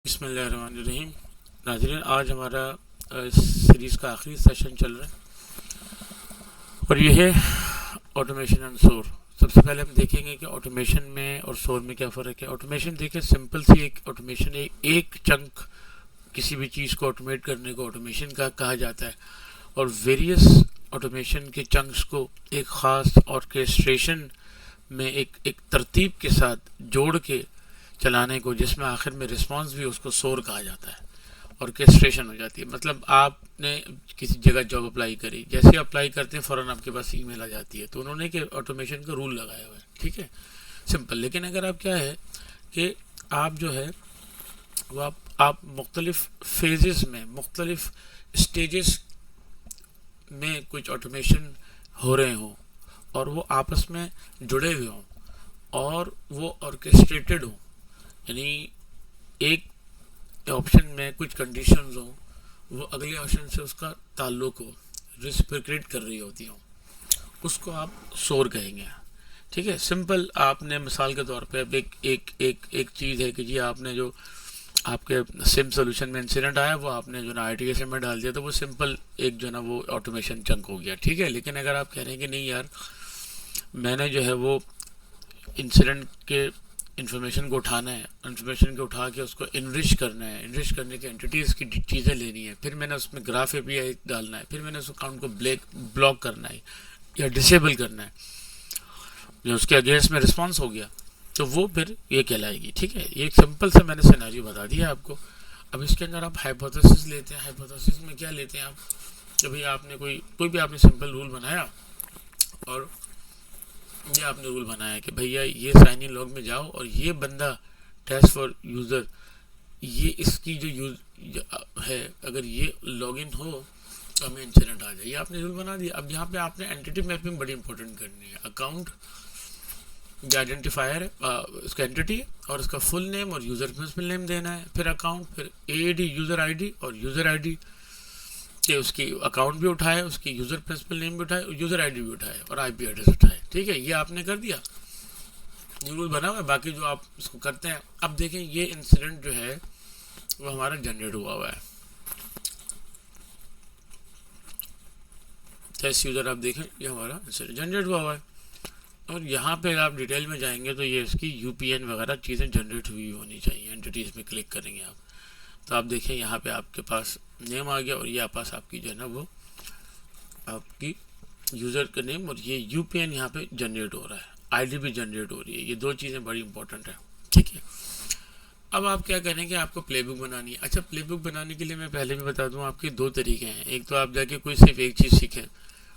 बिस्मिल्लाहिर्रहमानिर्रहीम। नाज़रीन, आज हमारा इस सीरीज़ का आखिरी सेशन चल रहा है और यह है ऑटोमेशन एंड शोर। सबसे पहले हम देखेंगे कि ऑटोमेशन में और शोर में क्या फ़र्क है। ऑटोमेशन देखिए, सिंपल सी एक ऑटोमेशन है, एक चंक किसी भी चीज़ को ऑटोमेट करने को ऑटोमेशन का कहा जाता है, और वेरियस ऑटोमेशन के चंक्स को एक ख़ास ऑर्केस्ट्रेशन में एक एक तरतीब के साथ जोड़ के चलाने को, जिसमें आखिर में रिस्पांस भी उसको शोर कहा जाता है, ऑर्केस्ट्रेशन हो जाती है। मतलब आपने किसी जगह जॉब अप्लाई करी, जैसे अप्लाई करते हैं फ़ौरन आपके पास ईमेल आ जाती है, तो उन्होंने कि ऑटोमेशन का रूल लगाया हुआ है, ठीक है, सिंपल। लेकिन अगर आप क्या है कि आप जो है वो आप मुख्तलिफ फेजेस में, मुख्तलिफ स्टेजेस में कुछ ऑटोमेशन हो रहे हों और वो आपस में जुड़े हुए हों और वो ऑर्केस्ट्रेटेड हों, यानी एक ऑप्शन में कुछ कंडीशंस हो, वो अगले ऑप्शन से उसका ताल्लुक हो, रेसिप्रोकेट कर रही होती हो, उसको आप शोर कहेंगे। ठीक है, सिंपल। आपने मिसाल के तौर पे अब एक चीज़ है कि जी आपने जो आपके सिम सोल्यूशन में इंसिडेंट आया, वो आपने जो ना ITSM में डाल दिया, तो वो सिंपल एक जो ना वो ऑटोमेशन चंक हो गया, ठीक है। लेकिन अगर आप कह रहे हैं कि नहीं यार, मैंने जो है वो इंसिडेंट के इन्फॉर्मेशन को उठाना है, इन्फॉर्मेशन को उठा के उसको इनरिच करना है, इनरिच करने के एंटिटीज़ की चीज़ें लेनी है, फिर मैंने उसमें ग्राफ API डालना है, फिर मैंने उस अकाउंट को ब्लॉक करना है या डिसेबल करना है, जो उसके अगेंस्ट में रिस्पॉन्स हो गया, तो वो फिर ये कहलाएगी। ठीक है, ये एक सिंपल से मैंने सिनेरियो बता दिया आपको। अब इसके अंदर आप हाइपोथेसिस लेते हैं। हाइपोथेसिस में क्या लेते हैं आप कि भाई आपने कोई भी आपने सिंपल रूल बनाया, और ये आपने रूल बनाया कि भैया ये साइन इन लॉग में जाओ और ये बंदा टेस्ट फॉर यूज़र, ये इसकी जो यूज है, अगर ये लॉगिन हो तो हमें इंसिडेंट आ जाए। ये आपने रूल बना दिया। अब यहाँ पे आपने एंटिटी मैपिंग बड़ी इंपॉर्टेंट करनी है। अकाउंट जो आइडेंटिफायर है उसका एंटिटी है, और उसका फुल नेम और यूज़र प्रिंसिपल नेम देना है, फिर अकाउंट, फिर AAD यूज़र ID, और यूज़र ID कि उसकी अकाउंट भी उठाए, उसकी यूज़र प्रिंसिपल नेम भी उठाए, यूज़र ID भी उठाए, और IP एड्रेस उठाए। ठीक है, ये आपने कर दिया, ये रूल बना हुआ है। बाकी जो आप इसको करते हैं, अब देखें ये इंसिडेंट जो है वो हमारा जनरेट हुआ है। टेस्ट यूज़र आप देखें, ये हमारा इंसिडेंट जनरेट हुआ है, और यहाँ पे आप डिटेल में जाएंगे तो ये इसकी UPN वगैरह चीज़ें जनरेट हुई होनी चाहिए। एंटिटीज़ में क्लिक करेंगे आप, तो आप देखें यहाँ पे आपके पास नेम आ गया, और ये पास आपकी जो है ना वो आपकी यूज़र का नेम, और ये UPN यहाँ पे जनरेट हो रहा है, ID भी जनरेट हो रही है। ये दो चीज़ें बड़ी इंपॉर्टेंट है, ठीक है। अब आप क्या करें कि आपको प्लेबुक बनानी है। अच्छा, प्लेबुक बनाने के लिए मैं पहले भी बता दूं, आपके दो तरीके हैं। एक तो आप जाके कोई सिर्फ एक चीज़ सीखें,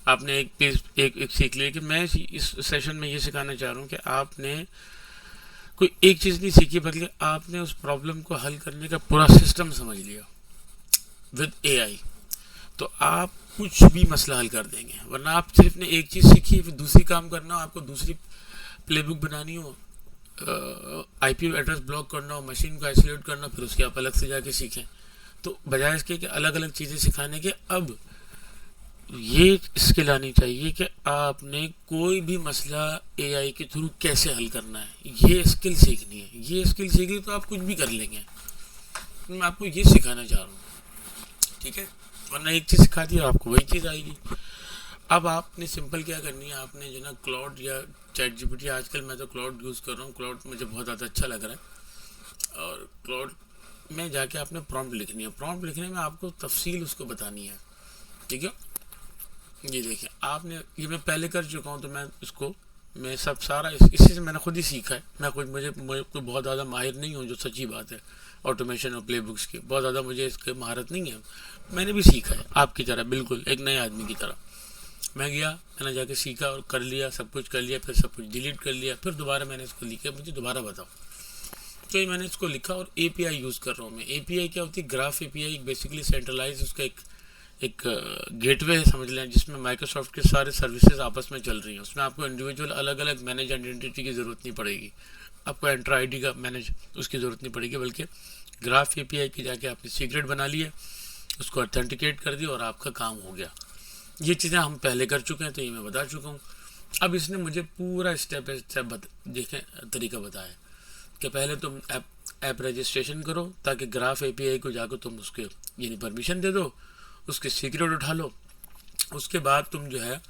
आपने एक पेज एक सीख लिया। कि मैं इस सेशन में ये सिखाना चाह रहा हूँ कि आपने कोई एक चीज़ नहीं सीखी, बल्कि आपने उस प्रॉब्लम को हल करने का पूरा सिस्टम समझ लिया विद AI, तो आप कुछ भी मसला हल कर देंगे। वरना आप सिर्फ ने एक चीज़ सीखी, फिर दूसरी काम करना हो, आपको दूसरी प्लेबुक बनानी हो, IP एड्रेस ब्लॉक करना हो, मशीन को आइसोलेट करना, फिर उसके आप अलग से जाके सीखें। तो बजाय इसके कि अलग अलग चीज़ें सिखाने के, अब ये स्किल आनी चाहिए कि आपने कोई भी मसला AI के थ्रू कैसे हल करना है, ये स्किल सीखनी है। ये स्किल सीखी तो आप कुछ भी कर लेंगे। मैं आपको ये सिखाना चाह रहा हूँ, ठीक है। वरना एक चीज़ सिखा दी, आपको वही चीज़ आएगी। अब आपने सिंपल क्या करनी है, आपने जो ना क्लाउड या ChatGPT, आजकल मैं तो क्लाउड यूज़ कर रहा हूँ, क्लाउड मुझे बहुत ज़्यादा अच्छा लग रहा है, और क्लाउड में जाके आपने प्रॉम्प्ट लिखनी है। प्रॉम्प्ट लिखने में आपको तफसील उसको बतानी है, ठीक है। ये देखिए, आपने ये मैं पहले कर चुका हूँ, तो मैं इसको मैं सब सारा इसी से मैंने खुद ही सीखा है। मैं कुछ मुझे कोई बहुत ज़्यादा माहिर नहीं हूँ, जो सच्ची बात है, ऑटोमेशन और प्लेबुक्स की बहुत ज़्यादा मुझे इसके महारत नहीं है। मैंने भी सीखा है आपकी तरह, बिल्कुल एक नए आदमी की तरह। मैं गया, मैंने जाके सीखा और कर लिया, सब कुछ कर लिया, फिर सब कुछ डिलीट कर लिया, फिर दोबारा मैंने इसको लिखा, मुझे दोबारा बताओ। तो ये मैंने इसको लिखा, और API यूज़ कर रहा हूँ मैं। API क्या होती है? ग्राफ API बेसिकली सेंट्रलाइज उसका एक गेटवे है, समझ लें, जिसमें माइक्रोसॉफ्ट के सारे सर्विसेज आपस में चल रही हैं। उसमें आपको इंडिविजुअल अलग अलग मैनेज आइडेंटिटी की ज़रूरत नहीं पड़ेगी, आपको एंटर ID का मैनेज उसकी ज़रूरत नहीं पड़ेगी, बल्कि ग्राफ API की जाके आपने सीक्रेट बना लिया, उसको ऑथेंटिकेट कर दिया, और आपका काम हो गया। ये चीज़ें हम पहले कर चुके हैं, तो ये मैं बता चुका हूँ। अब इसने मुझे पूरा स्टेप बाय स्टेप देखें तरीका बताया कि पहले तुम ऐप रजिस्ट्रेशन करो ताकि ग्राफ एपीआई को जाकर तुम उसके यानी परमिशन दे दो, उसके सीक्रेट उठा लो। उसके बाद तुम जो है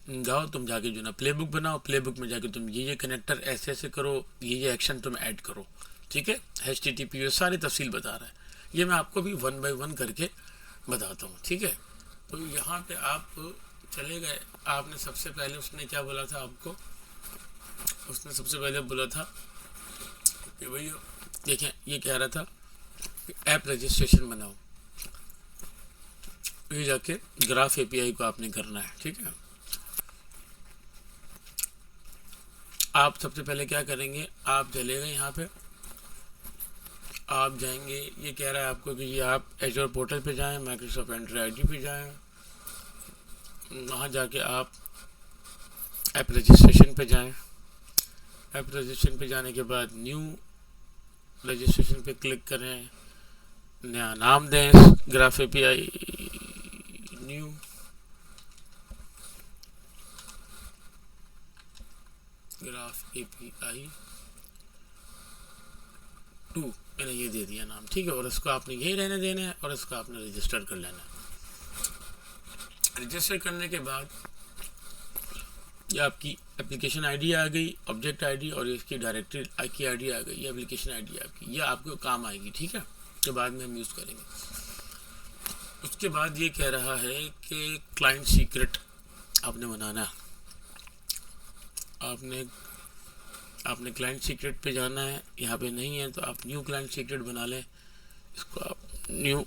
जाओ, तुम जाके जो ना प्लेबुक बनाओ, प्लेबुक में जाके तुम ये कनेक्टर ऐसे ऐसे करो, ये एक्शन तुम ऐड करो, ठीक है। HTTP सारी तफसील बता रहा है, ये मैं आपको भी 1 बाय 1 करके बताता हूँ, ठीक है। तो यहाँ पे आप चले गए, आपने सबसे पहले उसने क्या बोला था आपको, उसने सबसे पहले बोला था कि भैया देखें, ये कह रहा था कि ऐप रजिस्ट्रेशन बनाओ, ये जाके ग्राफ एपीआई को आपने करना है, ठीक है। आप सबसे पहले क्या करेंगे, आप चले गए यहाँ पे, आप जाएंगे, ये कह रहा है आपको कि ये आप एजोर पोर्टल पे जाएं, माइक्रोसॉफ्ट एंड्रॉयड आईडी पे जाएं, वहाँ जाके आप ऐप रजिस्ट्रेशन पे जाएं। ऐप रजिस्ट्रेशन पे जाने के बाद न्यू रजिस्ट्रेशन पे क्लिक करें, नया नाम दें graph API, new graph API 2 मैंने ये दे दिया नाम, ठीक है। और इसको आपने यही रहने देना है और इसको आपने रजिस्टर कर लेना है। रजिस्टर करने के बाद ये आपकी एप्लीकेशन आईडी आ गई, ऑब्जेक्ट आईडी, और इसकी डायरेक्टरी की आईडी आ गई, ये एप्लीकेशन आईडी आपकी, ये आपको काम आएगी, ठीक है, तो बाद में हम यूज़ करेंगे। उसके बाद ये कह रहा है कि क्लाइंट सीक्रेट आपने बनाना है, आपने क्लाइंट सीक्रेट पे जाना है, यहाँ पे नहीं है तो आप न्यू क्लाइंट सीक्रेट बना लें, इसको आप न्यू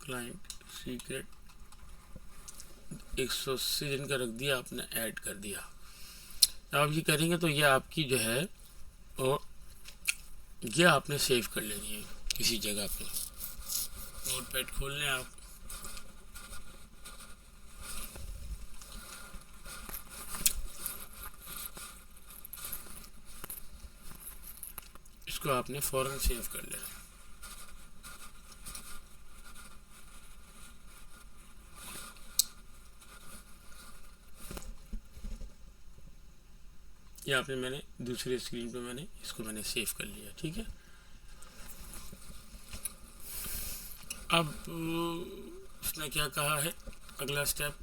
क्लाइंट सीक्रेट 180 दिन का रख दिया, आपने ऐड कर दिया। अब ये करेंगे तो ये आपकी जो है और ये आपने सेव कर लेनी है किसी जगह पे, नोटपैड खोल लें आप, इसको आपने फौरन सेव कर लेना। ये आपने मैंने दूसरे स्क्रीन पे मैंने इसको सेव कर लिया, ठीक है। अब उसने क्या कहा है अगला स्टेप,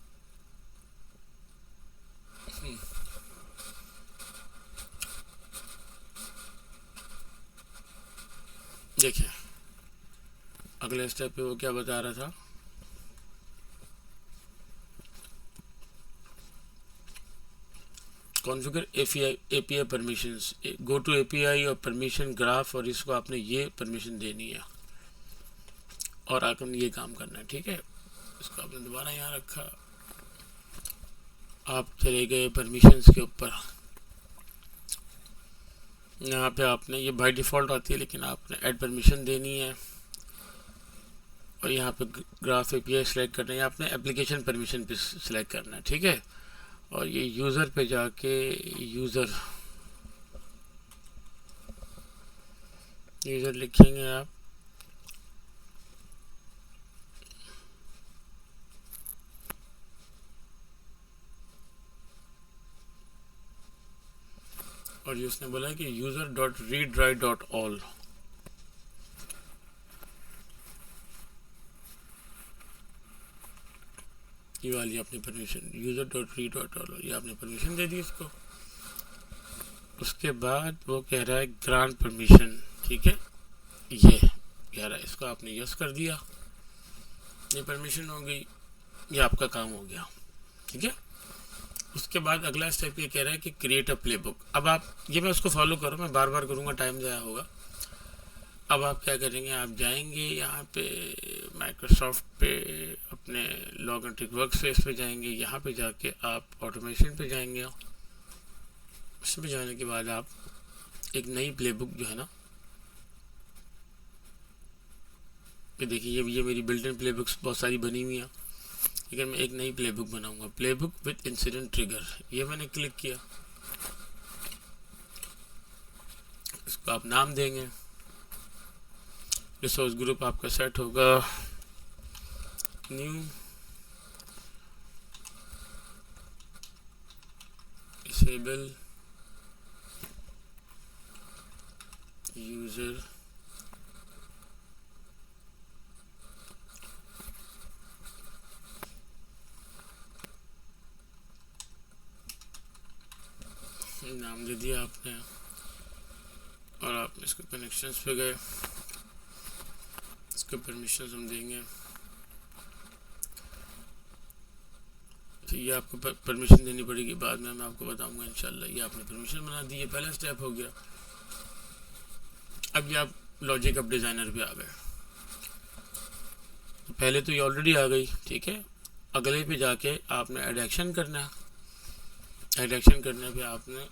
देखिए अगले स्टेप पे वो क्या बता रहा था, configure API permissions, go to API और परमिशन ग्राफ, और इसको आपने ये परमिशन देनी है और आपने ये काम करना है, ठीक है। इसको आपने दोबारा यहाँ रखा, आप चले गए परमिशंस के ऊपर, यहाँ पे आपने ये बाय डिफ़ॉल्ट आती है लेकिन आपने ऐड परमिशन देनी है, और यहाँ पे ग्राफ एपीआई सेलेक्ट करना है, आपने एप्लीकेशन परमिशन पे सिलेक्ट करना है, ठीक है। और ये यूज़र पे जाके यूज़र लिखेंगे आप, और ये उसने बोला है कि user.readwrite.all, ये वाली आपने परमिशन user.read.all, ये आपने परमिशन दे दी इसको। उसके बाद वो कह रहा है ग्रांट परमिशन, ठीक है, ये कह रहा है, इसको आपने यस कर दिया, ये परमिशन हो गई, ये आपका काम हो गया, ठीक है। उसके बाद अगला स्टेप ये कह रहा है कि क्रिएट अ प्लेबुक। अब आप ये मैं उसको फॉलो करूँ, मैं बार बार करूँगा टाइम ज़ाया होगा। अब आप क्या करेंगे, आप जाएंगे यहाँ पे माइक्रोसॉफ्ट पे अपने लॉग एंड वर्क स्पेस पे जाएंगे, यहाँ पे जाके आप ऑटोमेशन पे जाएंगे, उस पे जाने के बाद आप एक नई प्लेबुक जो है ना, ये देखिए ये मेरी बिल्ट इन प्लेबुक्स बहुत सारी बनी हुई हैं, लेकिन मैं एक नई प्लेबुक बनाऊंगा, प्लेबुक विद इंसिडेंट ट्रिगर, ये मैंने क्लिक किया, इसको आप नाम देंगे, रिसोर्स ग्रुप आपका सेट होगा न्यू, डिसेबल यूज़र नाम दे दिया आपने और आप इसके कनेक्शंस पे गए, इसके परमिशंस हम देंगे। तो ये आपको परमिशन देनी पड़ेगी, बाद में मैं आपको बताऊंगा इंशाल्लाह। ये आपने परमिशन बना दी, ये पहला स्टेप हो गया। अब ये आप लॉजिक अप डिज़ाइनर पे आ गए। तो पहले तो ये ऑलरेडी आ गई, ठीक है। अगले पे जाके आपने ऐड एक्शन करना है। ऐड एक्शन करने पे आपने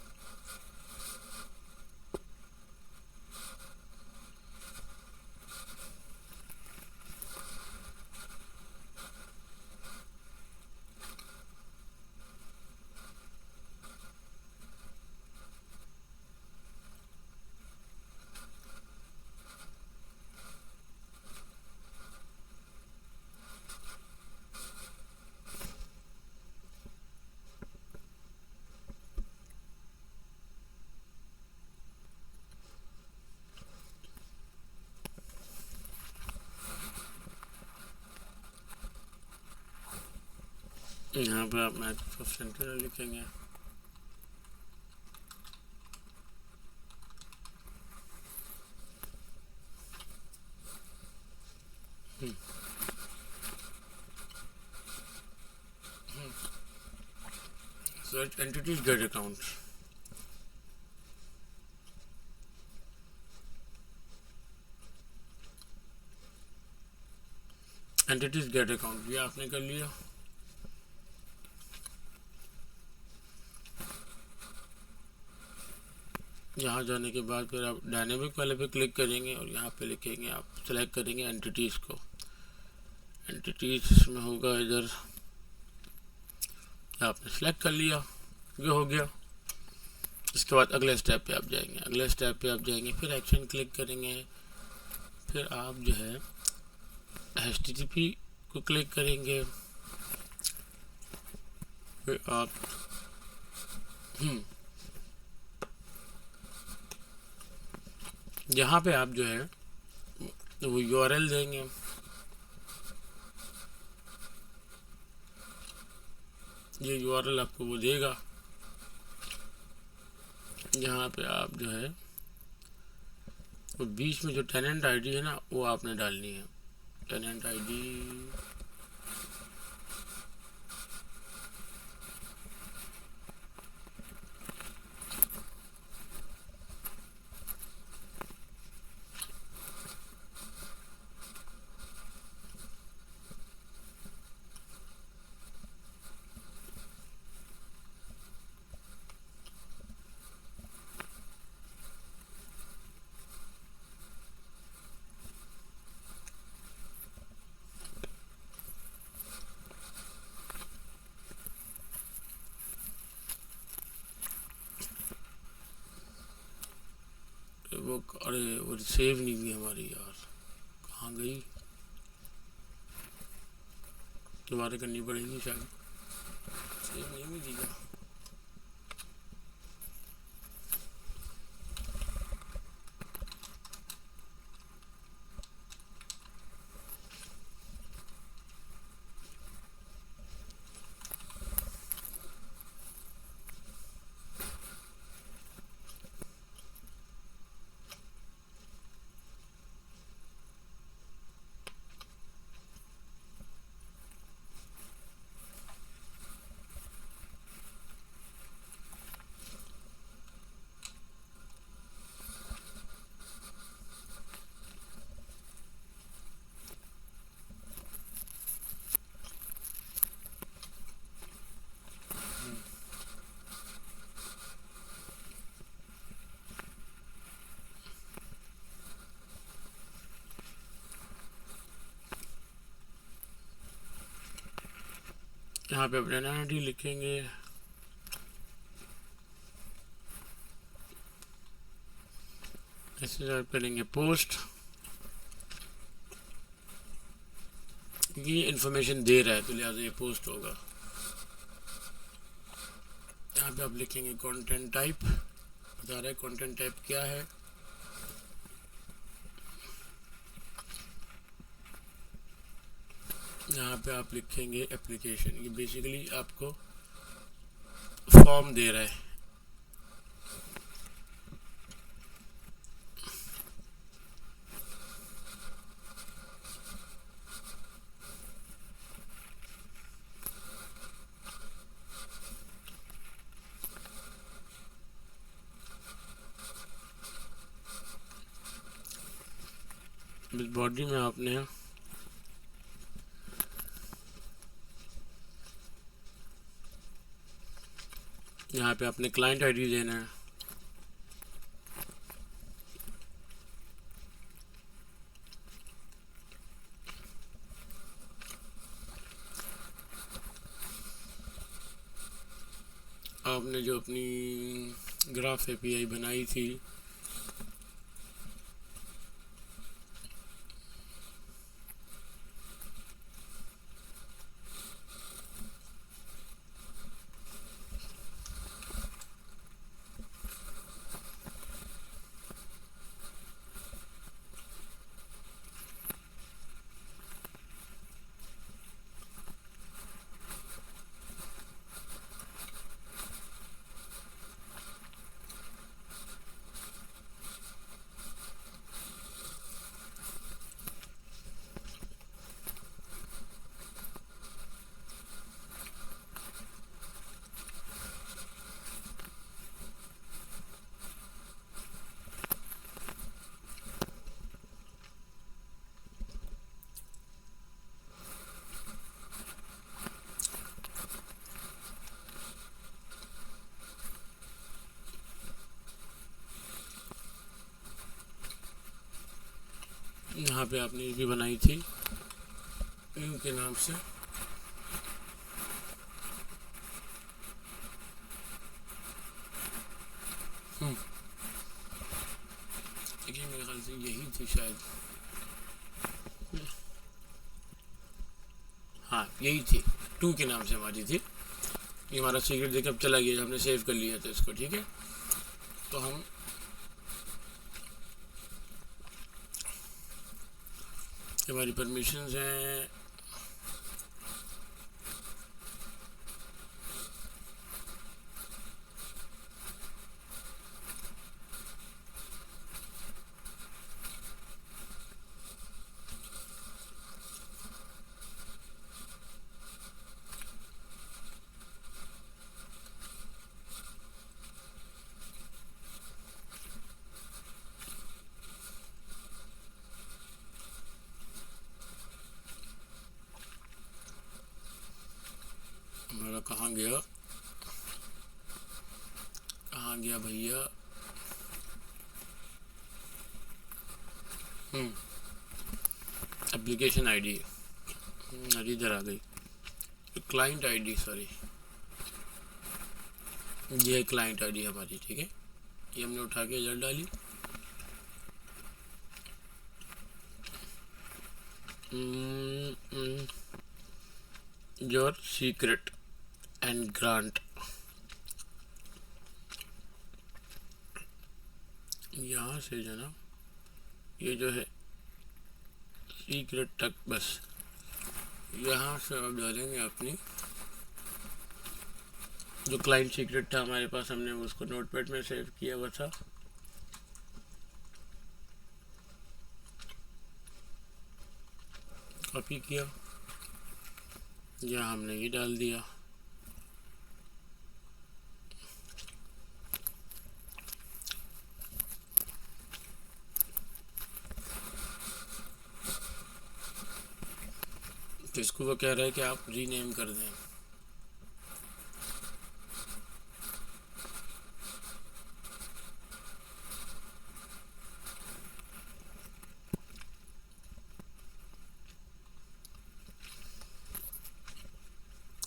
यहाँ पर आप मैथ ऑफ सेंटर लिखेंगे। Search entities get account. Entities gate account ये आपने कर लिया। यहाँ जाने के बाद फिर आप डायनेमिक वाले पे क्लिक करेंगे और यहाँ पे लिखेंगे, आप सेलेक्ट करेंगे एंटिटीज़ को। एंटिटीज़ में होगा इधर, आपने सेलेक्ट कर लिया, ये हो गया। इसके बाद अगले स्टेप पे आप जाएंगे। अगले स्टेप पे आप जाएंगे, फिर एक्शन क्लिक करेंगे, फिर आप जो है HTTP को क्लिक करेंगे, फिर आप यहाँ पे आप जो है वो URL देंगे। ये URL आपको वो देगा। यहाँ पे आप जो है वो बीच में जो टेनेंट आईडी है ना वो आपने डालनी है। टेनेंट आईडी वो, अरे वो सेव नहीं हुई हमारी यार, कहाँ गई? दोबारा करनी पड़ेगी शायद, सेव नहीं हुई थी क्या? यहाँ पे अपना आईडी लिखेंगे, ऐसे करेंगे पोस्ट। ये इंफॉर्मेशन दे रहा है तो लिहाजा ये पोस्ट होगा। यहाँ पे आप लिखेंगे कंटेंट टाइप, बता रहा है कंटेंट टाइप क्या है। यहाँ पे आप लिखेंगे एप्लीकेशन, ये बेसिकली आपको फॉर्म दे रहा है। इस बॉडी में आपने यहाँ पे अपने क्लाइंट आईडी देना है। आपने जो अपनी ग्राफ एपीआई बनाई थी यहाँ पे आपने ये भी बनाई थी इनके नाम से। देखिए मेरे ख्याल से यही थी शायद, हाँ यही थी, 2 के नाम से हमारी थी। ये हमारा सीक्रेट देखिए अब चला गया, हमने सेव कर लिया था इसको, ठीक है। तो हम हमारी परमिशंस हैं, हमारा कहाँ गया भैया, एप्लीकेशन आईडी इधर आ गई, क्लाइंट आईडी, सॉरी ये क्लाइंट आईडी हमारी, ठीक है। ये हमने उठा के इधर डाली। योर सीक्रेट एंड ग्रांट, यहाँ से जना ये जो है सीक्रेट तक, बस यहाँ से आप डालेंगे अपनी जो क्लाइंट सीक्रेट था हमारे पास, हमने उसको नोटपैड में सेव किया हुआ था। कॉपी किया, यहाँ हमने ये डाल दिया। तो इसको वो कह रहा है कि आप रीनेम कर दें।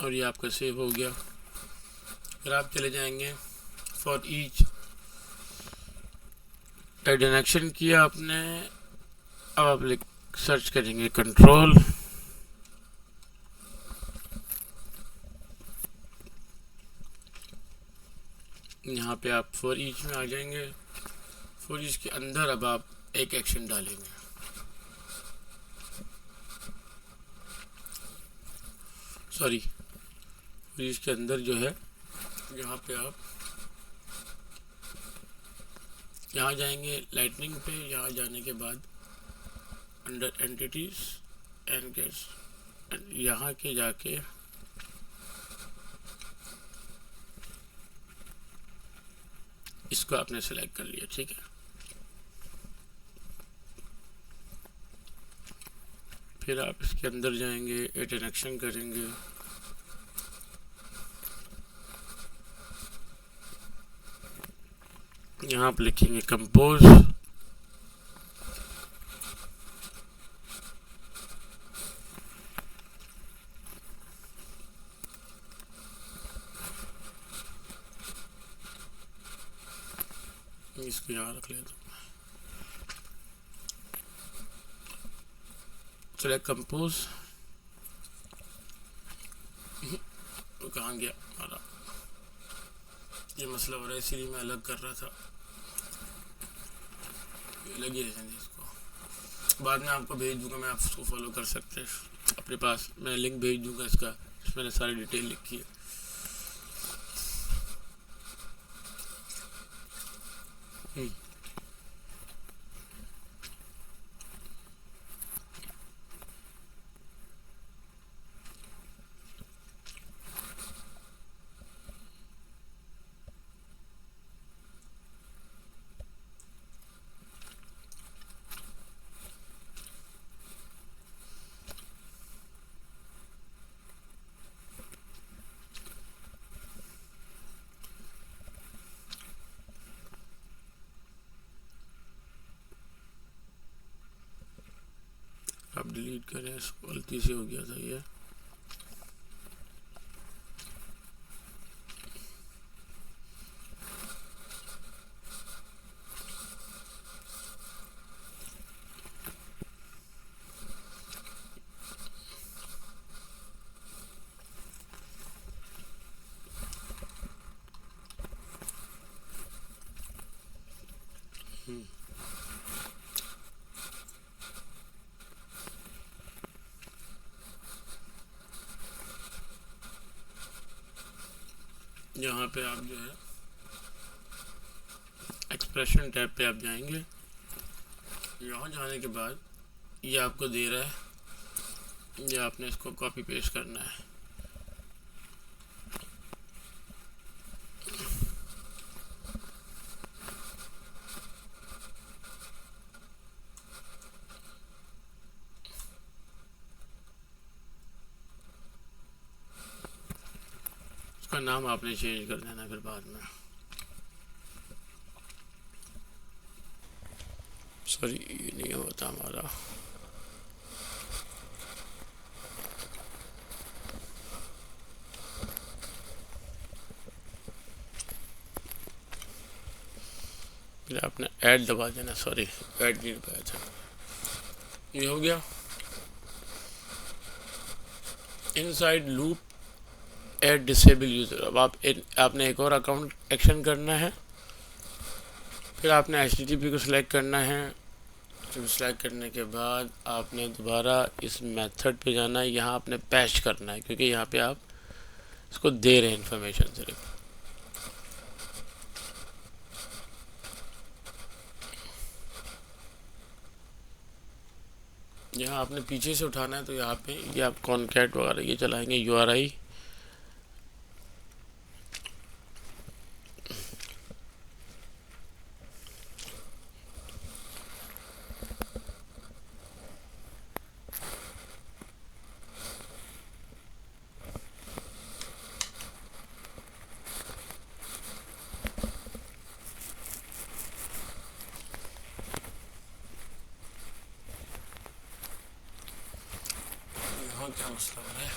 और ये आपका सेव हो गया। फिर आप चले जाएंगे for each, add an action किया आपने, अब आप सर्च करेंगे कंट्रोल, यहाँ पे आप फॉर ईच में आ जाएंगे। फॉर ईच के अंदर अब आप एक एक्शन डालेंगे। सॉरी, फॉर ईच के अंदर जो है यहाँ पे आप यहाँ जाएंगे लाइटनिंग पे। यहाँ जाने के बाद अंडर एंटिटीज एंड गेट्स, यहाँ के जाके इसको आपने सेलेक्ट कर लिया, ठीक है। फिर आप इसके अंदर जाएंगे, एड एन एक्शन करेंगे। यहाँ आप लिखेंगे कंपोज। इसको यहाँ रख लेता हूँ। चले कंपोज, तो कहाँ गया हमारा, ये मसला हो रहा है इसीलिए मैं अलग कर रहा था। अलग ही रहने दें इसको, बाद में आपको भेज दूंगा, मैं आप उसको फॉलो कर सकते हैं अपने पास। मैं लिंक भेज दूंगा इसका, इसमें मैंने सारी डिटेल लिखी है। आप डिलीट करें इसको, गलती से हो गया था ये। यहाँ पे आप जो है एक्सप्रेशन टैब पे आप जाएंगे। यहाँ जाने के बाद ये आपको दे रहा है, ये आपने इसको कॉपी पेस्ट करना है। इसका नाम आपने चेंज कर देना फिर बाद में। सॉरी, ये नहीं होता हमारा। फिर आपने ऐड दबा देना। सॉरी, ऐड नहीं दबाया था। ये हो गया inside loop add disable user. अब आपने एक और अकाउंट एक्शन करना है। फिर आपने HTTP को सिलेक्ट करना है। तो सिलेक्ट करने के बाद आपने दोबारा इस मेथड पे जाना है। यहाँ आपने पैच करना है, क्योंकि यहाँ पे आप इसको दे रहे हैं इंफॉर्मेशन सिर्फ। यहाँ आपने पीछे से उठाना है, तो यहाँ पे ये आप कॉनकैट वगैरह ये चलाएंगे URI। क्या मसला हो रहा है?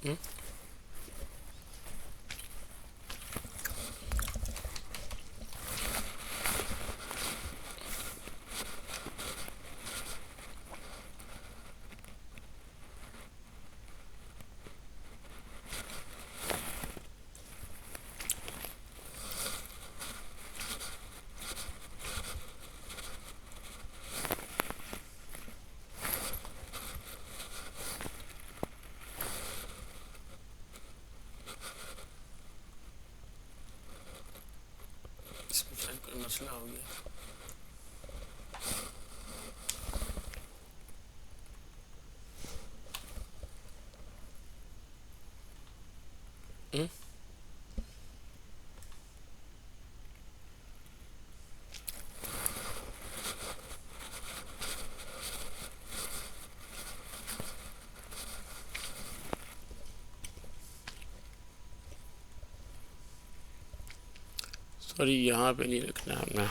हम्म? इसमें शायद कोई मसला हो गया। हम्म? सॉरी, यहाँ पे नहीं लिखना है हमें,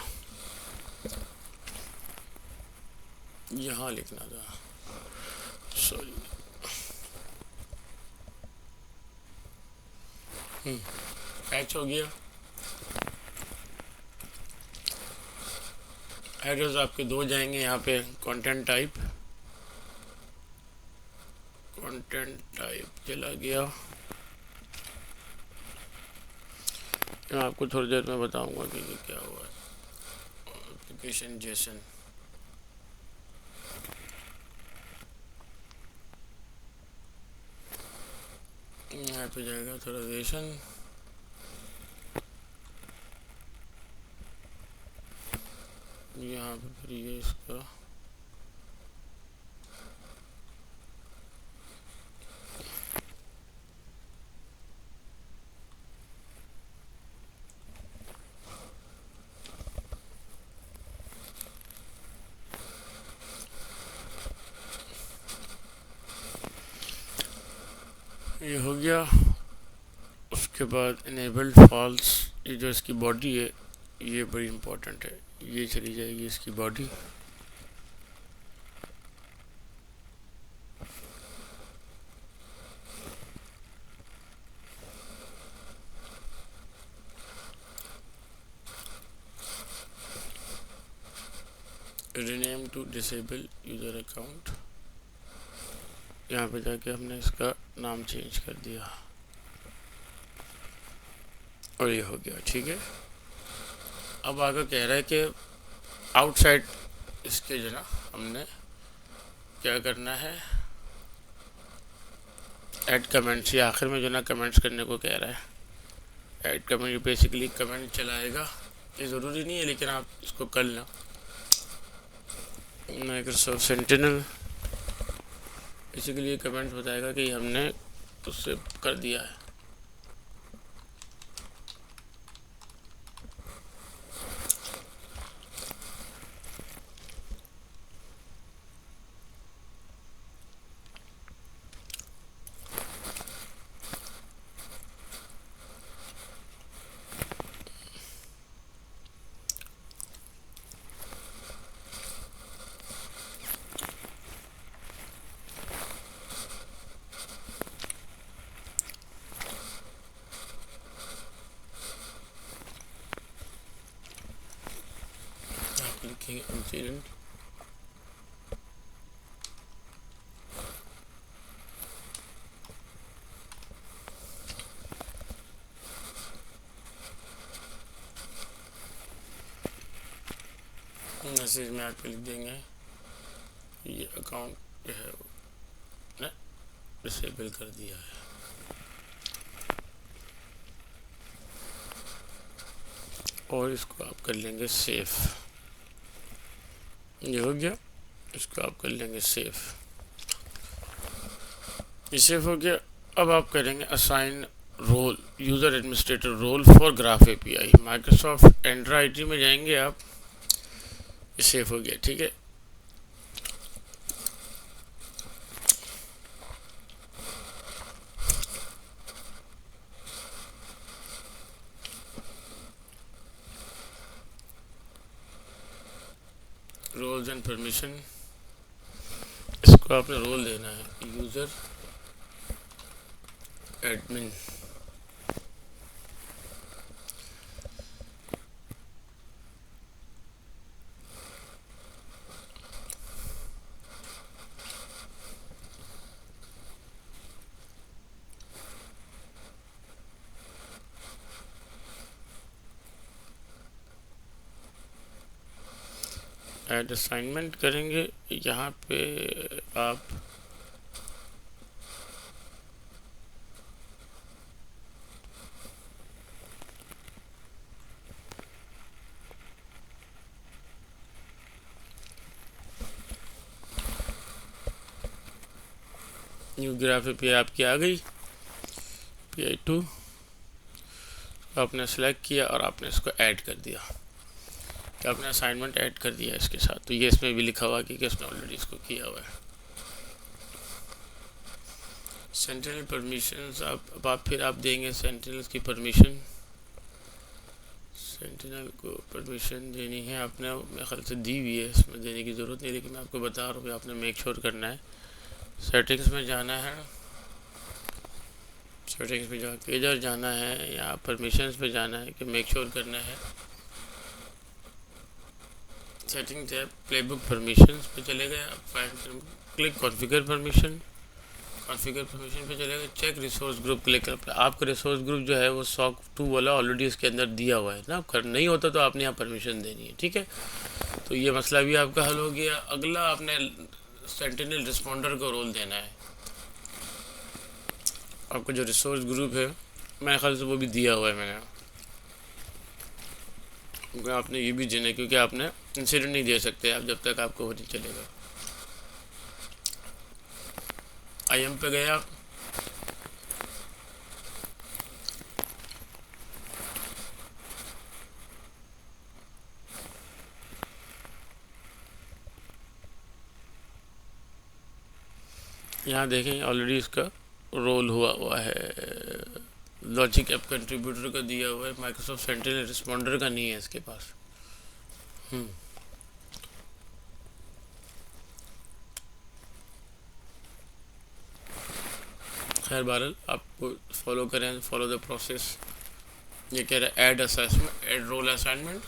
यहाँ लिखना था, सॉरी। पैच हो गया। एरर्स आपके दो जाएंगे यहाँ पे। कंटेंट टाइप चला गया। मैं आपको थोड़ी देर में बताऊंगा कि ये क्या हुआ है। एप्लीकेशन जेसन, यहाँ पे जाएगा थोड़ा जेसन, यहाँ पे फिर ये इसका ये हो गया। उसके बाद इनेबल्ड फॉल्स, ये जो इसकी बॉडी है ये बड़ी इम्पोर्टेंट है, ये चली जाएगी इसकी body. Rename to disable user account, यहाँ पे जाके हमने इसका नाम चेंज कर दिया और ये हो गया। ठीक है, अब आगे कह रहा है कि आउटसाइड इसके जो ना हमने क्या करना है, ऐड कमेंट्स। ये आखिर में जो ना कमेंट्स करने को कह रहा है। ऐड कमेंट बेसिकली कमेंट चलाएगा, ये ज़रूरी नहीं है लेकिन आप इसको कर लें। माइक्रोसॉफ्ट सेंटिनल बेसिकली ये कमेंट बताएगा कि हमने उससे कर दिया है। लिखेंगे इंसिडेंट, मैसेज में आके लिख देंगे ये अकाउंट जो है ना डिसेबल कर दिया है। और इसको आप कर लेंगे सेफ, ये हो गया। इसको आप कर लेंगे सेफ, ये सेफ हो गया। अब आप करेंगे assign role, user administrator role for graph API. Microsoft Android में जाएंगे आप, ये सेफ हो गया। ठीक है, रोल्स एंड परमिशन, इसको आपने रोल देना है यूज़र एडमिन ऐड असाइनमेंट करेंगे। यहाँ पे आप न्यू ग्राफ पे आपकी आ गई PI2, आपने सेलेक्ट किया और आपने इसको ऐड कर दिया, तो आपने असाइनमेंट ऐड कर दिया इसके साथ। तो ये इसमें भी लिखा हुआ कि किसने ऑलरेडी इसको किया हुआ है। सेंटिनल परमिशंस आप फिर आप देंगे सेंटिनल की परमिशन। सेंटिनल को परमिशन देनी है आपने, मेरे ख्याल से दी हुई है, इसमें देने की ज़रूरत नहीं, लेकिन मैं आपको बता रहा हूँ कि आपने मेक श्योर करना है। सेटिंग्स में जाना है, सेटिंग्स में जाके इधर जाना है या परमिशंस पे जाना है कि मेक श्योर करना है। सेटिंग टैब प्लेबुक परमिशंस पे चले गए, आप click configure permission, configure permission पे चले गए, चेक रिसोर्स ग्रुप क्लिक कर। आपका रिसोर्स ग्रुप जो है वो SOC 2 वाला ऑलरेडी इसके अंदर दिया हुआ है ना, कर नहीं होता तो आपने यहाँ परमिशन देनी है, ठीक है। तो ये मसला भी आपका हल हो गया। अगला आपने सेंटिनल रिस्पॉन्डर को रोल देना है। आपका जो रिसोर्स ग्रुप है मेरे ख्याल से वो भी दिया हुआ है मैंने, क्योंकि आपने ये भी देना है, क्योंकि आपने इंसिडेंट नहीं दे सकते आप जब तक आपको वो नहीं चलेगा। IM पे गए आप, यहाँ देखें ऑलरेडी इसका रोल हुआ है। लॉजिक ऐप कंट्रीब्यूटर का दिया हुआ है, माइक्रोसॉफ्ट सेंटिनल रिस्पॉन्डर का नहीं है इसके पास। खैर बहरहाल आपको फॉलो करें, फॉलो द प्रोसेस। ये कह रहा है add assessment, add role assignment.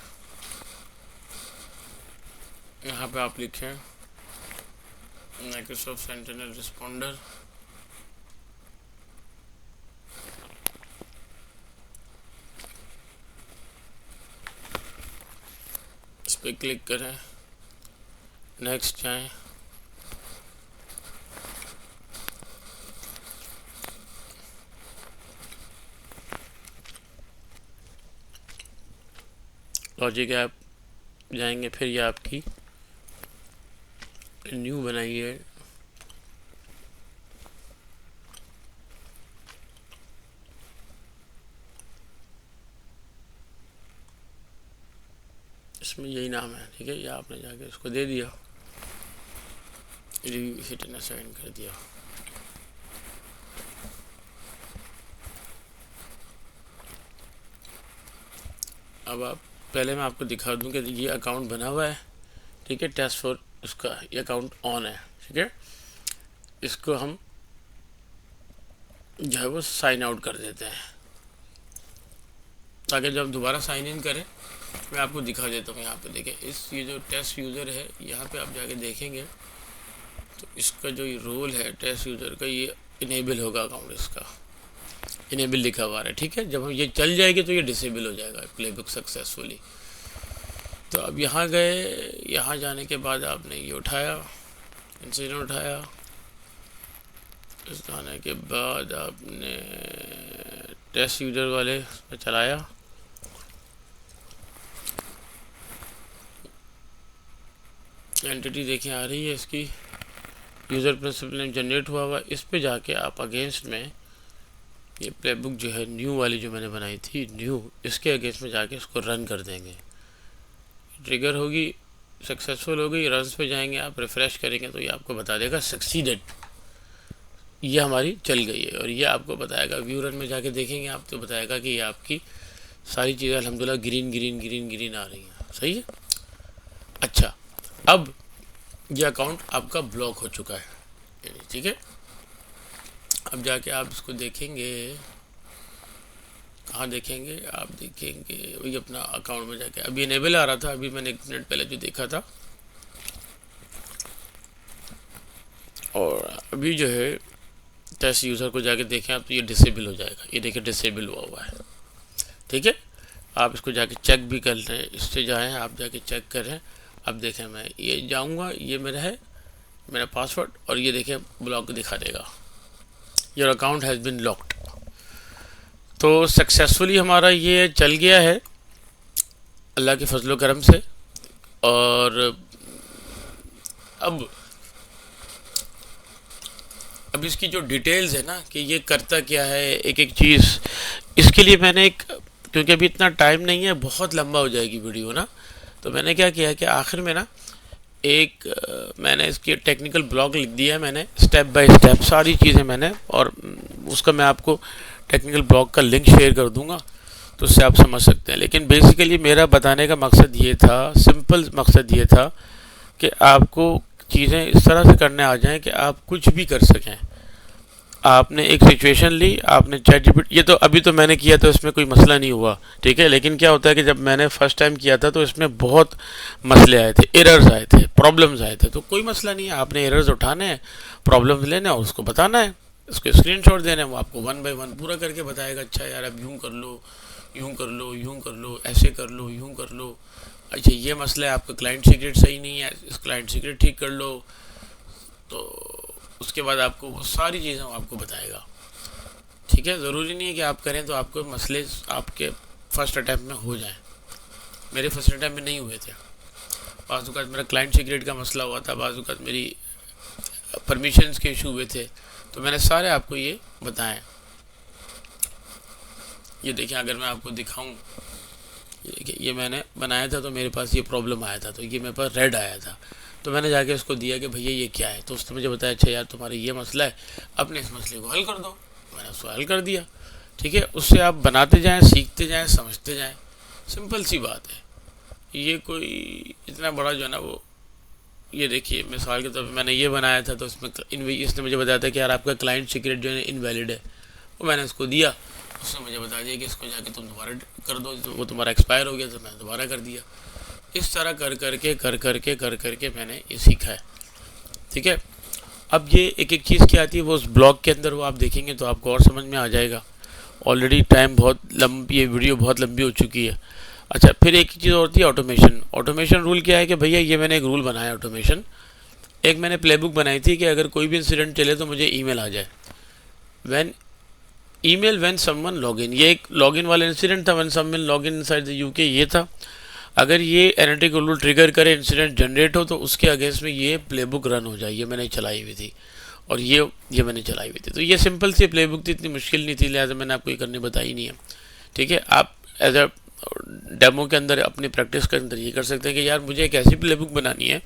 यहाँ पे आप लिखें माइक्रोसॉफ्ट सेंटिनल रिस्पॉन्डर, इस पर क्लिक करें, नेक्स्ट जाएं, लॉजिक ऐप जाएंगे, फिर ये आपकी न्यू बनाई है। इसमें यही नाम है, ठीक है। ये आपने जाके इसको दे दिया, हिट एंड असाइन कर दिया। अब आप पहले मैं आपको दिखा दूं कि ये अकाउंट बना हुआ है, ठीक है। टेस्ट फॉर उसका ये अकाउंट ऑन है, ठीक है। इसको हम जो है वो साइन आउट कर देते हैं, ताकि जब दोबारा साइन इन करें मैं आपको दिखा देता हूँ। यहाँ पे देखें, ये जो टेस्ट यूज़र है, यहाँ पे आप जाके देखेंगे तो इसका जो रोल है टेस्ट यूज़र का, ये इनेबल होगा अकाउंट, इसका इनेबल लिखा हुआ है, ठीक है। जब हम ये चल जाएगी तो ये डिसेबल हो जाएगा प्लेबुक सक्सेसफुली। तो अब यहाँ गए, यहाँ जाने के बाद आपने ये उठाया, इंसिडेंट उठाया, इस जाने के बाद आपने टेस्ट यूज़र वाले पे चलाया, एंटिटी देखें आ रही है इसकी, यूज़र प्रिंसिपल नेम जनरेट हुआ। इस पे जाके आप अगेंस्ट में ये प्लेबुक जो है न्यू वाली जो मैंने बनाई थी न्यू, इसके अगेंस्ट में जाके इसको रन कर देंगे। ट्रिगर होगी, सक्सेसफुल हो गई। रन्स पे जाएंगे आप, रिफ़्रेश करेंगे तो ये आपको बता देगा सक्सीडेड, ये हमारी चल गई है। और ये आपको बताएगा, व्यू रन में जाके देखेंगे आप तो बताएगा कि ये आपकी सारी चीज़ें अल्हम्दुलिल्लाह ग्रीन ग्रीन ग्रीन ग्रीन आ रही हैं, सही है। अच्छा, अब ये अकाउंट आपका ब्लॉक हो चुका है, ठीक है। अब जाके आप इसको देखेंगे, कहाँ देखेंगे, आप देखेंगे वही अपना अकाउंट में जाके, अभी इनेबल आ रहा था, अभी मैंने 1 मिनट पहले जो देखा था, और अभी जो है टेस्ट यूज़र को जाके देखें आप तो ये डिसेबल हो जाएगा, ये देखिए डिसेबल हुआ है। ठीक है, आप इसको जाके चेक भी कर लें, इससे जाएँ आप जाके चेक करें। अब देखें मैं ये जाऊँगा, ये मेरा है मेरा पासवर्ड, और ये देखें ब्लॉक दिखा देगा, your account has been locked. तो सक्सेसफुली हमारा ये चल गया है अल्लाह के फजलो करम से। और अब इसकी जो डिटेल्स है ना कि ये करता क्या है एक एक चीज़, इसके लिए मैंने एक, क्योंकि अभी इतना टाइम नहीं है, बहुत लंबा हो जाएगी वीडियो ना, तो मैंने क्या किया कि आखिर में ना मैंने इसकी टेक्निकल ब्लॉग लिख दिया है, मैंने स्टेप बाय स्टेप सारी चीज़ें मैंने, और उसका मैं आपको टेक्निकल ब्लॉग का लिंक शेयर कर दूंगा, तो उससे आप समझ सकते हैं। लेकिन बेसिकली मेरा बताने का मकसद ये था, सिंपल मकसद ये था कि आपको चीज़ें इस तरह से करने आ जाएं कि आप कुछ भी कर सकें। आपने एक सिचुएशन ली, आपने ChatGPT, ये तो अभी तो मैंने किया तो इसमें कोई मसला नहीं हुआ, ठीक है, लेकिन क्या होता है कि जब मैंने फर्स्ट टाइम किया था तो इसमें बहुत मसले आए थे, एरर्स आए थे, प्रॉब्लम्स आए थे। तो कोई मसला नहीं है, आपने एरर्स उठाने हैं, प्रॉब्लम्स लेने और उसको बताना है, उसके स्क्रीनशॉट देने हैं, वो आपको 1 बाय 1 पूरा करके बताएगा। अच्छा यार अब यूँ कर लो, यूँ कर लो, यूँ कर लो, ऐसे कर लो, यूँ कर लो, अच्छा ये मसला है आपका क्लाइंट सीक्रेट सही नहीं है, इस क्लाइंट सीक्रेट ठीक कर लो। तो उसके बाद आपको वो सारी चीज़ें आपको बताएगा। ठीक है, ज़रूरी नहीं है कि आप करें तो आपको मसले आपके फर्स्ट अटैम्प्ट में हो जाएं। मेरे फर्स्ट अटैम्प्ट में नहीं हुए थे, बाज़ औक़ात मेरा क्लाइंट सीक्रेट का मसला हुआ था, बाज़ औक़ात मेरी परमिशंस के इशू हुए थे, तो मैंने सारे आपको ये बताएं। ये देखिए अगर मैं आपको दिखाऊं, ये मैंने बनाया था तो मेरे पास ये प्रॉब्लम आया था, तो ये मेरे पास रेड आया था, तो मैंने जाके उसको दिया कि भैया ये क्या है, तो उसने मुझे बताया अच्छा यार तुम्हारा ये मसला है, अपने इस मसले को हल कर दो। मैंने उसको हल कर दिया। ठीक है, उससे आप बनाते जाएं, सीखते जाएं, समझते जाएं, सिंपल सी बात है। ये कोई इतना बड़ा जो है ना वो, ये देखिए मिसाल के तौर पर मैंने ये बनाया था, तो इसमें इसने मुझे बताया था कि यार आपका क्लाइंट सीक्रेट जो है इनवैलिड है, वो मैंने उसको दिया, उसने मुझे बता दिया कि इसको जाके तुम दोबारा कर दो, तो वो तुम्हारा एक्सपायर हो गया, तो मैंने दोबारा कर दिया। इस तरह कर करके मैंने ये सीखा है। ठीक है, अब ये एक एक चीज़ क्या आती है वो उस ब्लॉग के अंदर वो आप देखेंगे तो आपको और समझ में आ जाएगा। ऑलरेडी टाइम बहुत लंबी, ये वीडियो बहुत लंबी हो चुकी है। अच्छा, फिर एक चीज़ और थी ऑटोमेशन। ऑटोमेशन रूल क्या है कि भैया ये मैंने एक रूल बनाया ऑटोमेशन, एक मैंने प्लेबुक बनाई थी कि अगर कोई भी इंसिडेंट चले तो मुझे ईमेल आ जाए, व्हेन समवन लॉग इन। ये एक लॉग इन वाला इंसिडेंट था, when someone log in inside the UK, ये था। अगर ये एनालिटिक रूल ट्रिगर करे, इंसिडेंट जनरेट हो, तो उसके अगेंस्ट में ये प्लेबुक रन हो जाए। ये मैंने चलाई हुई थी, और ये मैंने चलाई हुई थी। तो ये सिंपल सी प्लेबुक थी, इतनी मुश्किल नहीं थी, लिहाजा मैंने आपको ये करनी बताई नहीं है। ठीक है, आप एज अ डेमो के अंदर अपनी प्रैक्टिस के अंदर ये कर सकते हैं कि यार मुझे एक ऐसी प्लेबुक बनानी है,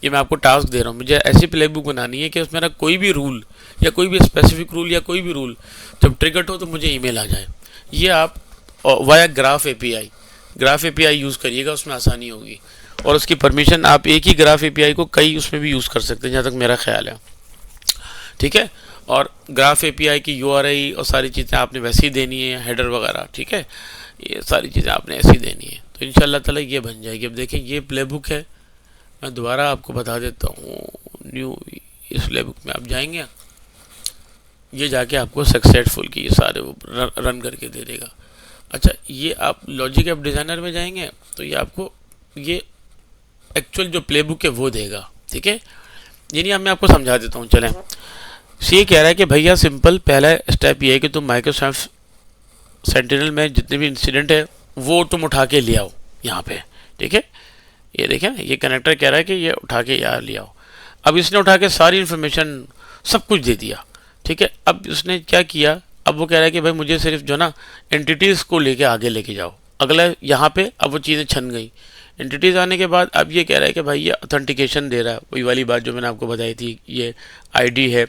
ये मैं आपको टास्क दे रहा हूँ, मुझे ऐसी प्लेबुक बनानी है कि उसमें मेरा कोई भी रूल या कोई भी स्पेसिफिक रूल या कोई भी रूल जब ट्रिगर्ड हो तो मुझे ईमेल आ जाए। ये आप वाया ग्राफ एपीआई यूज़ करिएगा, उसमें आसानी होगी। और उसकी परमिशन आप एक ही ग्राफ एपीआई को कई उसमें भी यूज़ कर सकते हैं, जहाँ तक मेरा ख्याल है। ठीक है, और ग्राफ एपीआई की यूआरआई और सारी चीज़ें आपने वैसे ही देनी है, हेडर वगैरह। ठीक है, ये सारी चीज़ें आपने ऐसी देनी है, तो इंशाल्लाह ताला ये बन जाएगी। अब देखें ये प्लेबुक है, मैं दोबारा आपको बता देता हूँ। न्यू इस प्लेबुक में आप जाएंगे, ये जाके आपको सक्सेसफुल की ये सारे वो रन करके दे देगा। अच्छा, ये आप लॉजिक ऐप डिज़ाइनर में जाएंगे तो ये आपको ये एक्चुअल जो प्लेबुक है वो देगा। ठीक है, यानी अब मैं आपको समझा देता हूँ। चलें, ये कह रहा है कि भैया सिंपल पहला स्टेप ये है कि तुम माइक्रोसॉफ्ट सेंटिनल में जितने भी इंसिडेंट है वो तुम उठा के ले आओ यहाँ पे। ठीक है, ये देखें ना, ये कनेक्टर कह रहा है कि ये उठा के यहाँ ले आओ। अब इसने उठा के सारी इन्फॉर्मेशन सब कुछ दे दिया। ठीक है, अब उसने क्या किया, अब वो कह रहा है कि भाई मुझे सिर्फ जो ना एंटिटीज़ को लेके आगे लेके जाओ। अगला यहाँ पे अब वो चीज़ें छन गई। एंटिटीज़ आने के बाद अब ये कह रहा है कि भाई ये ऑथेंटिकेशन दे रहा है, वही वाली बात जो मैंने आपको बताई थी, ये आईडी है।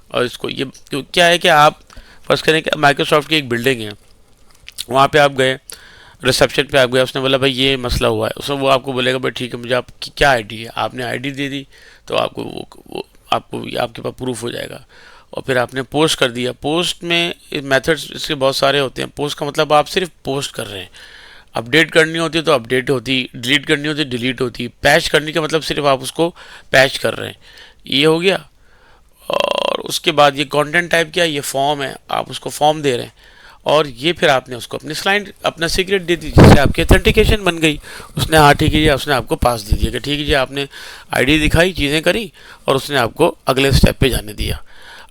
और इसको ये क्या है कि आप फर्स्ट करें कि माइक्रोसॉफ्ट की एक बिल्डिंग है, वहाँ पे आप गए, रिसेप्शन पे आप गए, उसने बोला भाई ये मसला हुआ है, उसमें वो आपको बोलेगा भाई ठीक है मुझे आपकी क्या आईडी है, आपने आईडी दे दी तो आपको वो आपको आपके पास प्रूफ हो जाएगा। और फिर आपने पोस्ट कर दिया। पोस्ट में मेथड्स इसके बहुत सारे होते हैं। पोस्ट का मतलब आप सिर्फ पोस्ट कर रहे हैं। अपडेट करनी होती है तो अपडेट होती, डिलीट करनी होती है डिलीट होती, पैच करने का मतलब सिर्फ आप उसको पैच कर रहे हैं, ये हो गया। और उसके बाद ये कंटेंट टाइप क्या है, ये फॉर्म है, आप उसको फॉर्म दे रहे हैं। और ये फिर आपने उसको अपनी स्लाइड अपना सीक्रेट दे दी, जिससे आपकी ऑथेंटिकेशन बन गई। उसने हाँ ठीक है जी, उसने आपको पास दे दिया कि ठीक है जी, आपने आईडी दिखाई, चीज़ें करी, और उसने आपको अगले स्टेप पे जाने दिया।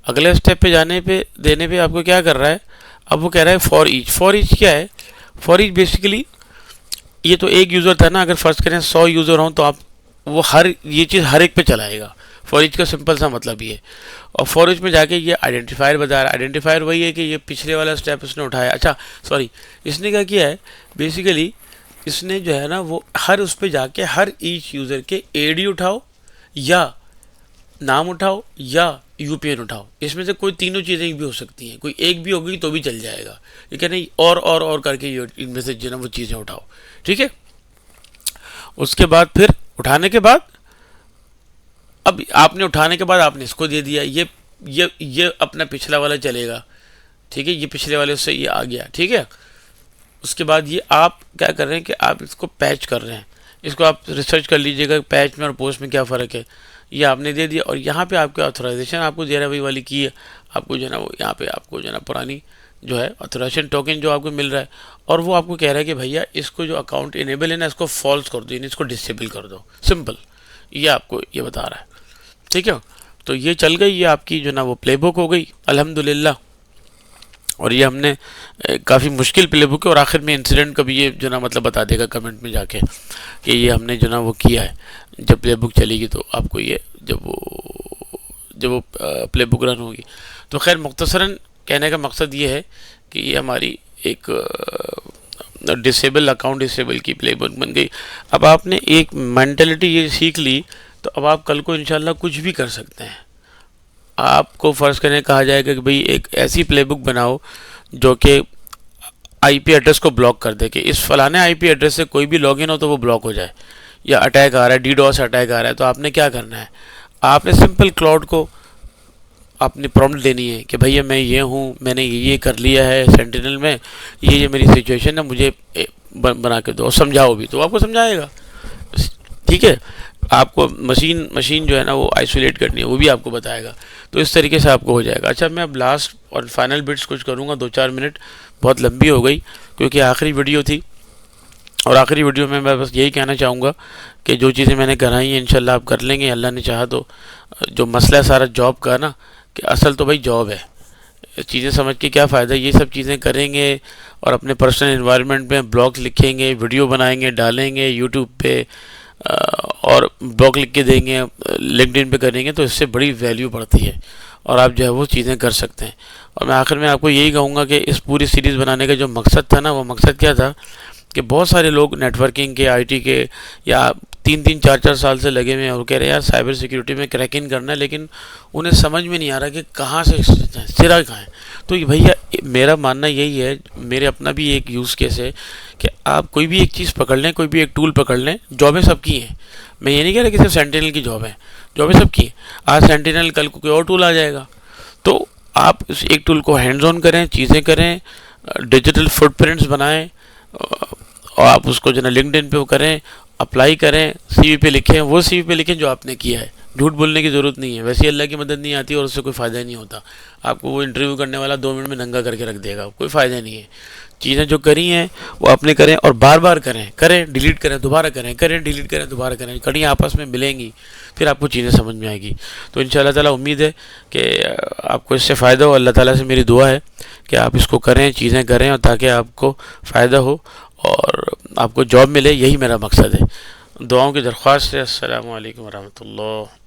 अगले स्टेप पे जाने पे देने पे आपको क्या कर रहा है, अब वो कह रहा है फॉर ईच। फॉर ईच क्या है, फॉर ईच बेसिकली ये तो एक यूज़र था ना, अगर फर्स्ट करें 100 यूज़र हों तो आप वो ये चीज़ हर एक पे चलाएगा। फॉर ईच का सिंपल सा मतलब ये है। और फॉर ईच में जाके ये आइडेंटिफायर बता रहा है। आइडेंटिफायर वही है कि ये पिछले वाला स्टेप उसने उठाया। अच्छा सॉरी, इसने क्या किया है बेसिकली, इसने जो है ना वो हर उस पर जाके हर ईच यूज़र के एडी उठाओ या नाम उठाओ या यूपीएन उठाओ, इसमें से कोई तीनों चीज़ें भी हो सकती हैं, कोई एक भी होगी तो भी चल जाएगा। ये कह नहीं और करके ये इनमें से जो ना वो चीज़ें उठाओ, ठीक है। उसके बाद फिर उठाने के बाद, अब आपने उठाने के बाद आपने इसको दे दिया, ये अपना पिछला वाला चलेगा, ठीक है, ये पिछले वाले से ये आ गया, ठीक है। उसके बाद ये आप क्या कर रहे हैं कि आप इसको पैच कर रहे हैं। इसको आप रिसर्च कर लीजिएगा पैच में और पोस्ट में क्या फ़र्क है। ये आपने दे दिया और यहाँ पे आपके ऑथराइजेशन आपको दे रहा है, वही वाली की है आपको जो है ना वो यहाँ पे आपको जो है ना पुरानी जो है ऑथराइजेशन टोकन जो आपको मिल रहा है, और वो आपको कह रहा है कि भैया इसको जो अकाउंट इनेबल है ना इसको फॉल्स कर दो, यानी इसको डिसेबल कर दो, सिंपल, ये आपको ये बता रहा है, ठीक है। तो ये चल गई, ये आपकी जो ना वो प्लेबुक हो गई अल्हम्दुलिल्लाह। और ये हमने काफ़ी मुश्किल प्लेबुक है, और आखिर में इंसिडेंट का भी ये जो ना मतलब बता देगा कमेंट में जाके कि ये हमने जो ना वो किया है। जब प्लेबुक चलेगी तो आपको ये जब वो प्लेबुक रन होगी। तो खैर मुख्तसरन कहने का मकसद ये है कि ये हमारी एक डिसेबल अकाउंट डिसेबल की प्लेबुक बन गई। अब आपने एक मेंटलिटी ये सीख ली तो अब आप कल को इंशाल्लाह कुछ भी कर सकते हैं। आपको फ़र्ज़ करने कहा जाएगा कि भाई एक ऐसी प्लेबुक बनाओ जो कि आईपी एड्रेस को ब्लॉक कर दे, कि इस फलाने आईपी एड्रेस से कोई भी लॉगिन हो तो वो ब्लॉक हो जाए, या अटैक आ रहा है, डीडोस अटैक आ रहा है। तो आपने क्या करना है, आपने सिंपल क्लाउड को अपनी प्रॉम्प्ट देनी है कि भैया मैं ये हूँ, मैंने ये कर लिया है सेंटिनल में, ये मेरी सिचुएशन है, मुझे बना के दो, समझाओ भी, तो आपको समझाएगा, ठीक है। आपको मशीन जो है ना वो आइसोलेट करनी है, वो भी आपको बताएगा। तो इस तरीके से आपको हो जाएगा। अच्छा, मैं अब लास्ट और फाइनल बिट्स कुछ करूँगा, 2-4 मिनट, बहुत लंबी हो गई क्योंकि आखिरी वीडियो थी। और आखिरी वीडियो में मैं बस यही कहना चाहूँगा कि जो चीज़ें मैंने कराई हैं इंशाल्लाह आप कर लेंगे, अल्लाह ने चाहा तो। जो मसला है सारा जॉब का ना, कि असल तो भाई जॉब है, चीज़ें समझ के क्या फ़ायदा, ये सब चीज़ें करेंगे और अपने पर्सनल इन्वायरमेंट में ब्लॉग लिखेंगे, वीडियो बनाएंगे, डालेंगे यूट्यूब पे, और ब्लॉग लिख के देंगे, लिंक्डइन पे करेंगे, तो इससे बड़ी वैल्यू बढ़ती है और आप जो है वो चीज़ें कर सकते हैं। और मैं आखिर में आपको यही कहूँगा कि इस पूरी सीरीज़ बनाने का जो मकसद था ना, वो मकसद क्या था कि बहुत सारे लोग नेटवर्किंग के, आईटी के, या 3-3, 4-4 साल से लगे हुए हैं और कह रहे हैं यार साइबर सिक्योरिटी में क्रैकिंग करना है, लेकिन उन्हें समझ में नहीं आ रहा कि कहाँ से सिरा कहाँ है। तो भैया मेरा मानना यही है, मेरे अपना भी एक यूज़ केस है कि आप कोई भी एक चीज़ पकड़ लें, कोई भी एक टूल पकड़ लें, जॉबें सबकी हैं। मैं ये नहीं कह रहा कि सिर्फ सेंटिनल की जॉब है, जॉबें सबकी हैं। आज सेंटिनल, कल को कोई और टूल आ जाएगा। तो आप इस एक टूल को हैंड्स ऑन करें, चीज़ें करें, डिजिटल फुटप्रिंट्स बनाएं, और आप उसको जो है लिंक्डइन पे वो करें, अप्लाई करें, सीवी पे लिखें, वो सीवी पे लिखें जो आपने किया है। झूठ बोलने की ज़रूरत नहीं है, वैसे अल्लाह की मदद नहीं आती और उससे कोई फ़ायदा नहीं होता। आपको वो इंटरव्यू करने वाला 2 मिनट में नंगा करके रख देगा, कोई फ़ायदा नहीं है। चीज़ें जो करी हैं वो आपने करें और बार बार करें, डिलीट करें, दोबारा करें, डिलीट करें, दोबारा करें, कड़ियाँ आपस में मिलेंगी, फिर आपको चीज़ें समझ में आएगी। तो इंशाअल्लाह ताला उम्मीद है कि आपको इससे फ़ायदा हो। अल्लाह ताला से मेरी दुआ है कि आप इसको करें, चीज़ें करें, और ताकि आपको फ़ायदा हो और आपको जॉब मिले, यही मेरा मकसद है। दुआओं की दरख्वास्त है। अस्सलामु अलैकुम वरहमतुल्लाह।